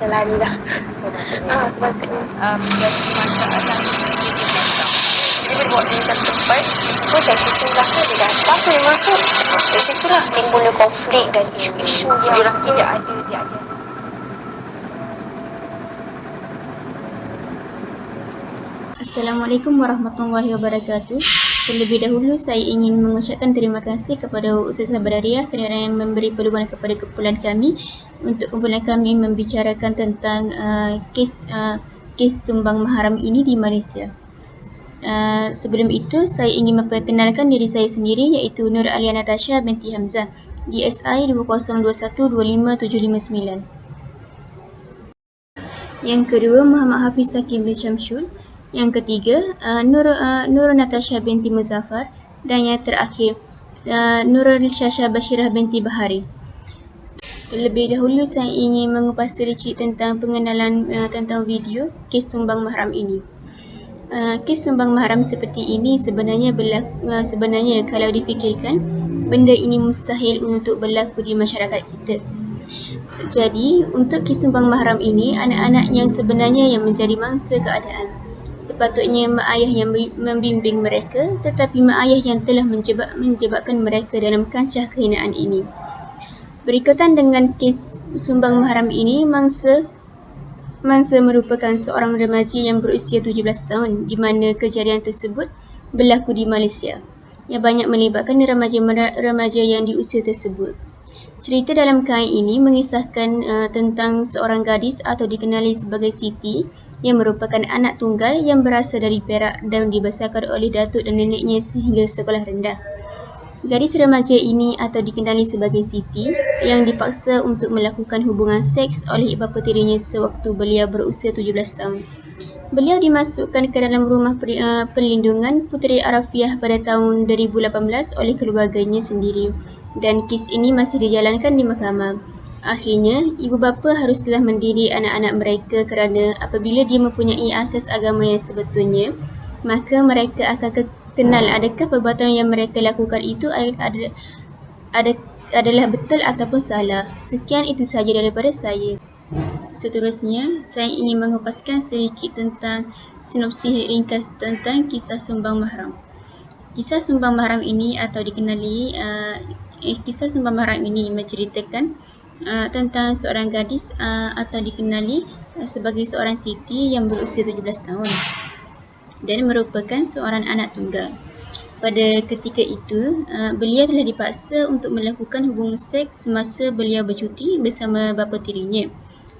dah lari dah. Sepatutnya. Menjadi masalah jadi bila buat di satu tempat, terus saya pusing belakang dia datang, saya masuk. Dari situlah timbulnya konflik dan isu-isu yang tidak ada. Assalamualaikum warahmatullahi wabarakatuh. Terlebih dahulu saya ingin mengucapkan terima kasih kepada Ustazah Badariah kerana yang memberi peluang kepada kumpulan kami untuk kumpulan kami membicarakan tentang kes sumbang mahram ini di Malaysia. Sebelum itu saya ingin memperkenalkan diri saya sendiri, iaitu Nur Alia Natasha binti Hamzah, DSI 20212579. Yang kedua, Muhammad Hafiz Hakim bin Syamsul. Yang ketiga, Nur Natasha binti Muzaffar. Dan yang terakhir, Nurul Syasha Bashirah binti Bahari. Terlebih dahulu saya ingin mengupas sedikit tentang pengenalan tentang video kes sumbang mahram ini. Kes sumbang mahram seperti ini sebenarnya kalau difikirkan, benda ini mustahil untuk berlaku di masyarakat kita. Jadi, untuk kes sumbang mahram ini, anak-anak yang sebenarnya yang menjadi mangsa keadaan. Sepatutnya mak ayah yang membimbing mereka, tetapi mak ayah yang telah menjebakkan mereka dalam kancah kehinaan ini. Berikutan dengan kes sumbang mahram ini, mangsa merupakan seorang remaja yang berusia 17 tahun, di mana kejadian tersebut berlaku di Malaysia, yang banyak melibatkan remaja yang di usia tersebut. Cerita dalam kain ini mengisahkan tentang seorang gadis atau dikenali sebagai Siti yang merupakan anak tunggal yang berasal dari Perak dan dibesarkan oleh datuk dan neneknya sehingga sekolah rendah. Gadis remaja ini atau dikenali sebagai Siti yang dipaksa untuk melakukan hubungan seks oleh bapa tirinya sewaktu beliau berusia 17 tahun. Beliau dimasukkan ke dalam rumah perlindungan Puteri Arafiah pada tahun 2018 oleh keluarganya sendiri dan kes ini masih dijalankan di mahkamah. Akhirnya, ibu bapa haruslah mendidik anak-anak mereka kerana apabila dia mempunyai asas agama yang sebetulnya, maka mereka akan kenal adakah perbuatan yang mereka lakukan itu adalah betul ataupun salah. Sekian itu sahaja daripada saya. Seterusnya, saya ingin mengupaskan sedikit tentang sinopsis ringkas tentang kisah sumbang mahram. Kisah sumbang mahram ini atau dikenali kisah sumbang mahram ini menceritakan tentang seorang gadis atau dikenali sebagai seorang Siti yang berusia 17 tahun dan merupakan seorang anak tunggal. Pada ketika itu, beliau telah dipaksa untuk melakukan hubungan seks semasa beliau bercuti bersama bapa tirinya.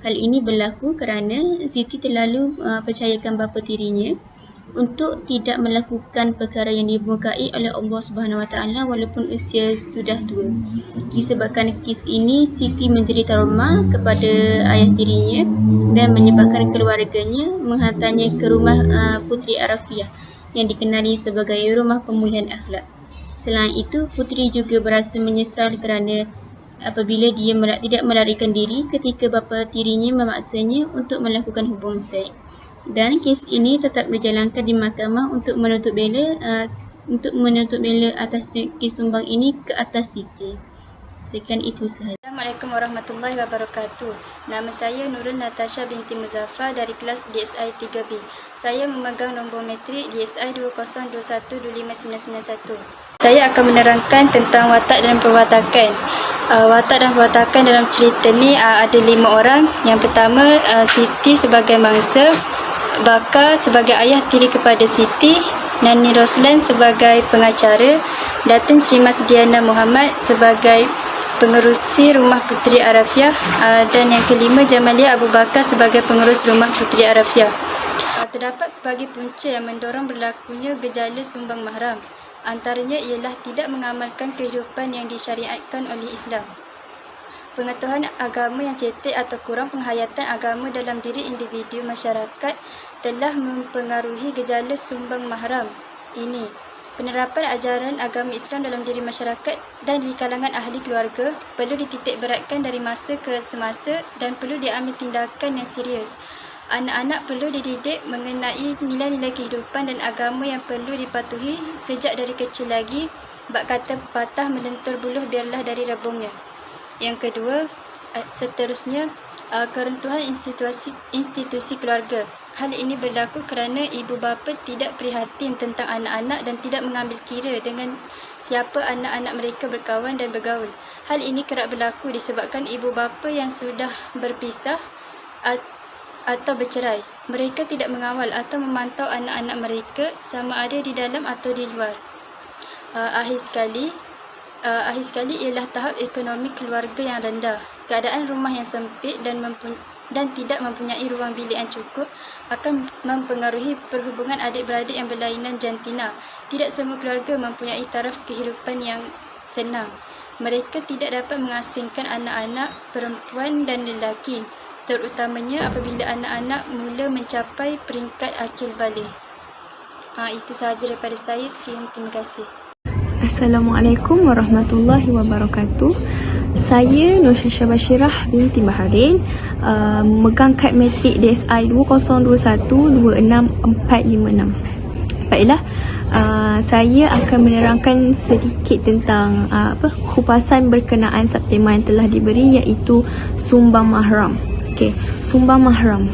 Hal ini berlaku kerana Siti terlalu percayakan bapa tirinya untuk tidak melakukan perkara yang dimurkai oleh Allah Subhanahu Wa Taala walaupun usia sudah tua. Disebabkan kes ini, Siti menjadi trauma kepada ayah tirinya dan menyebabkan keluarganya menghantarnya ke rumah Puteri Arafiah yang dikenali sebagai rumah pemulihan akhlak. Selain itu, puteri juga berasa menyesal kerana apabila dia tidak melarikan diri ketika bapa tirinya memaksanya untuk melakukan hubungan seks. Dan kes ini tetap berjalankan di mahkamah untuk menuntut bela atas kes sumbang ini ke atas Siti. Sekian itu sahaja. Assalamualaikum warahmatullahi wabarakatuh. Nama saya Nurul Natasha binti Muzaffar dari kelas DSI 3B. Saya memegang nombor matrik DSI 20212591. Saya akan menerangkan tentang watak dan perwatakan. Watak dan perwatakan dalam cerita ni ada 5 orang. Yang pertama, Siti sebagai mangsa, Baka sebagai ayah tiri kepada Siti, Nani Roslan sebagai pengacara, Datin Sri Masdiana Muhammad sebagai pengerusi rumah Puteri Arafiah, dan yang kelima Jamalia Abu Bakar sebagai pengurus rumah Puteri Arafiah. Terdapat pelbagai punca yang mendorong berlakunya gejala sumbang mahram. Antaranya ialah tidak mengamalkan kehidupan yang disyariatkan oleh Islam, pengetahuan agama yang cetek atau kurang penghayatan agama dalam diri individu masyarakat telah mempengaruhi gejala sumbang mahram ini. Penerapan ajaran agama Islam dalam diri masyarakat dan di kalangan ahli keluarga perlu dititik beratkan dari masa ke semasa dan perlu diambil tindakan yang serius. Anak-anak perlu dididik mengenai nilai-nilai kehidupan dan agama yang perlu dipatuhi sejak dari kecil lagi. Bab kata pepatah, melentur buluh biarlah dari rebungnya. Yang kedua, seterusnya, keruntuhan institusi keluarga. Hal ini berlaku kerana ibu bapa tidak prihatin tentang anak-anak dan tidak mengambil kira dengan siapa anak-anak mereka berkawan dan bergaul. Hal ini kerap berlaku disebabkan ibu bapa yang sudah berpisah atau bercerai. Mereka tidak mengawal atau memantau anak-anak mereka sama ada di dalam atau di luar. Akhir sekali ialah tahap ekonomi keluarga yang rendah. Keadaan rumah yang sempit dan tidak mempunyai ruang bilik yang cukup akan mempengaruhi perhubungan adik-beradik yang berlainan jantina. Tidak semua keluarga mempunyai taraf kehidupan yang senang. Mereka tidak dapat mengasingkan anak-anak perempuan dan lelaki, terutamanya apabila anak-anak mula mencapai peringkat akil baligh. Itu sahaja daripada saya. Sekian, terima kasih. Assalamualaikum warahmatullahi wabarakatuh. Saya Nur Syasha Bashirah binti Baharin, megang kad matrik DSI 2021-26456. Baiklah, saya akan menerangkan sedikit tentang kupasan berkenaan subtema yang telah diberi, iaitu sumbang mahram. Okey, sumbang mahram.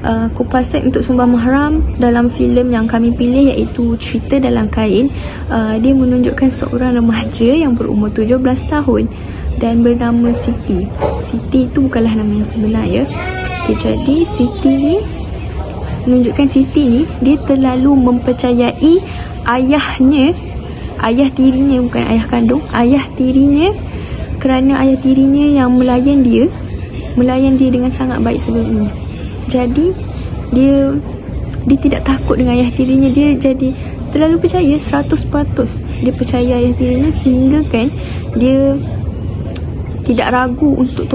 Kupasan untuk sumbang mahram dalam filem yang kami pilih, iaitu Cerita Dalam Kain. Dia menunjukkan seorang remaja yang berumur 17 tahun dan bernama Siti. Siti itu bukanlah nama yang sebenar, ya. Okay, jadi Siti ni menunjukkan Siti ni dia terlalu mempercayai ayah tirinya, bukan ayah kandung, ayah tirinya, kerana ayah tirinya yang melayan dia dengan sangat baik sebelum ini. Jadi dia tidak takut dengan ayah tirinya. Dia jadi terlalu percaya 100%. Dia percaya ayah tirinya sehingga kan dia tidak ragu untuk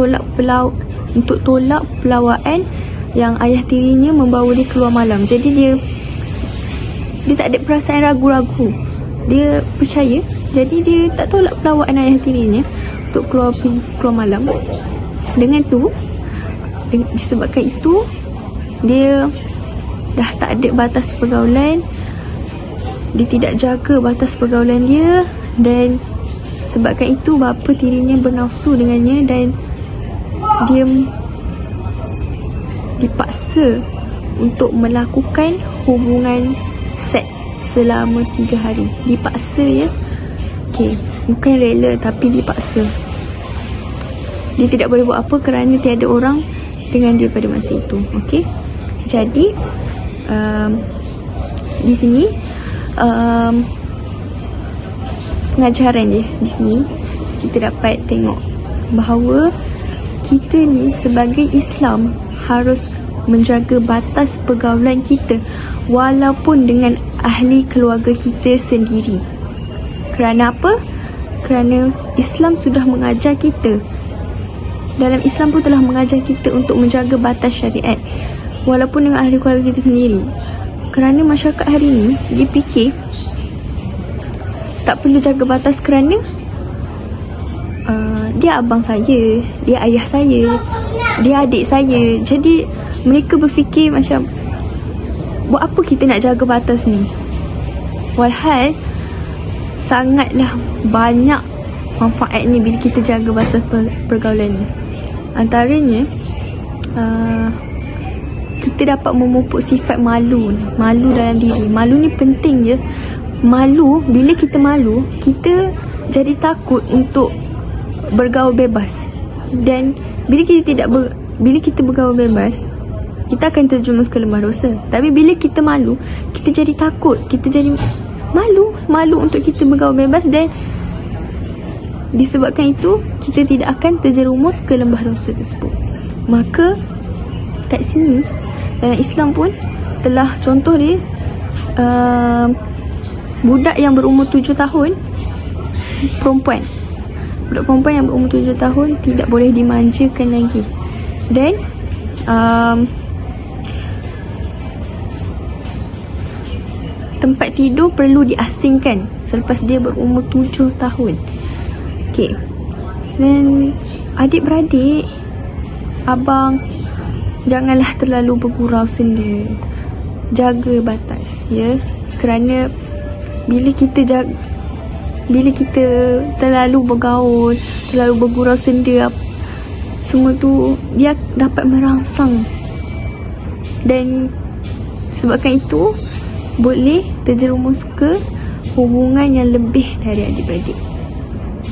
tolak pelawaan yang ayah tirinya membawa dia keluar malam. Jadi dia tak ada perasaan ragu-ragu. Dia percaya. Jadi dia tak tolak pelawaan ayah tirinya untuk keluar malam. Dengan tu, disebabkan itu, dia dah tak ada batas pergaulan. Dia tidak jaga batas pergaulan dia, dan sebabkan itu bapa tirinya bernafsu dengannya dan dia dipaksa untuk melakukan hubungan seks selama 3 hari. Dipaksa, ya. Okey, bukan rela tapi dipaksa. Dia tidak boleh buat apa kerana tiada orang dengan dia pada masa itu. Okey. Jadi di sini pengajaran dia di sini kita dapat tengok bahawa kita ni sebagai Islam harus menjaga batas pergaulan kita walaupun dengan ahli keluarga kita sendiri. Kerana apa? Kerana Islam sudah mengajar kita. Dalam Islam pun telah mengajar kita untuk menjaga batas syariat walaupun dengan ahli keluarga kita sendiri. Kerana masyarakat hari ini dia fikir tak perlu jaga batas kerana dia abang saya, dia ayah saya, dia adik saya. Jadi mereka berfikir macam, buat apa kita nak jaga batas ni? Walhal sangatlah banyak manfaatnya bila kita jaga batas pergaulan ni. Antaranya kita dapat memupuk sifat malu dalam diri. Malu ni penting, je. Malu, bila kita malu, kita jadi takut untuk bergaul bebas. Dan bila kita bergaul bebas, kita akan terjerumus ke lembah dosa. Tapi bila kita malu, kita jadi takut, kita jadi malu untuk kita bergaul bebas, dan disebabkan itu kita tidak akan terjerumus ke lembah dosa tersebut. Maka kat sini Islam pun telah contoh dia, budak yang berumur 7 tahun, budak perempuan yang berumur 7 tahun tidak boleh dimanjakan lagi. Dan tempat tidur perlu diasingkan selepas dia berumur 7 tahun. Okey. Dan adik-beradik, abang, janganlah terlalu bergurau senda. Jaga batas, ya. Kerana bila kita terlalu bergaul, terlalu bergurau senda, semua tu dia dapat merangsang, dan sebabkan itu boleh terjerumus ke hubungan yang lebih dari adik-beradik.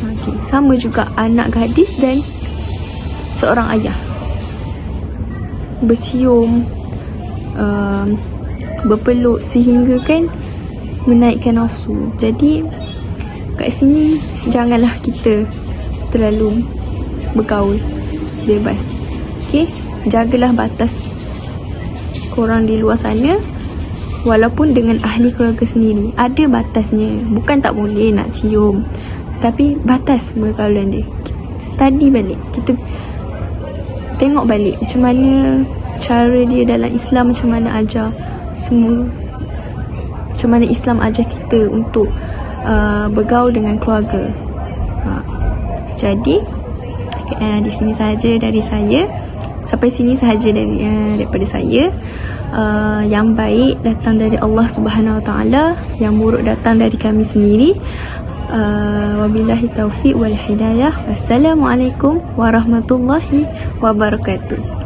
Okay. Sama juga anak gadis dan seorang ayah bercium, berpeluk sehingga kan menaikkan nafsu. Jadi kat sini janganlah kita terlalu bergaul bebas. Okay, jagalah batas korang di luar sana. Walaupun dengan ahli keluarga sendiri ada batasnya. Bukan tak boleh nak cium, tapi batas pergaulan dia. Study balik, kita tengok balik macam mana cara dia dalam Islam, macam mana ajar semua, macam mana Islam ajar kita untuk bergaul dengan keluarga. Jadi di sini sahaja dari saya. Sampai sini sahaja daripada saya. Yang baik datang dari Allah Subhanahu Wa Taala, yang buruk datang dari kami sendiri. Wabillahi taufiq wal hidayah. Wassalamualaikum warahmatullahi wabarakatuh.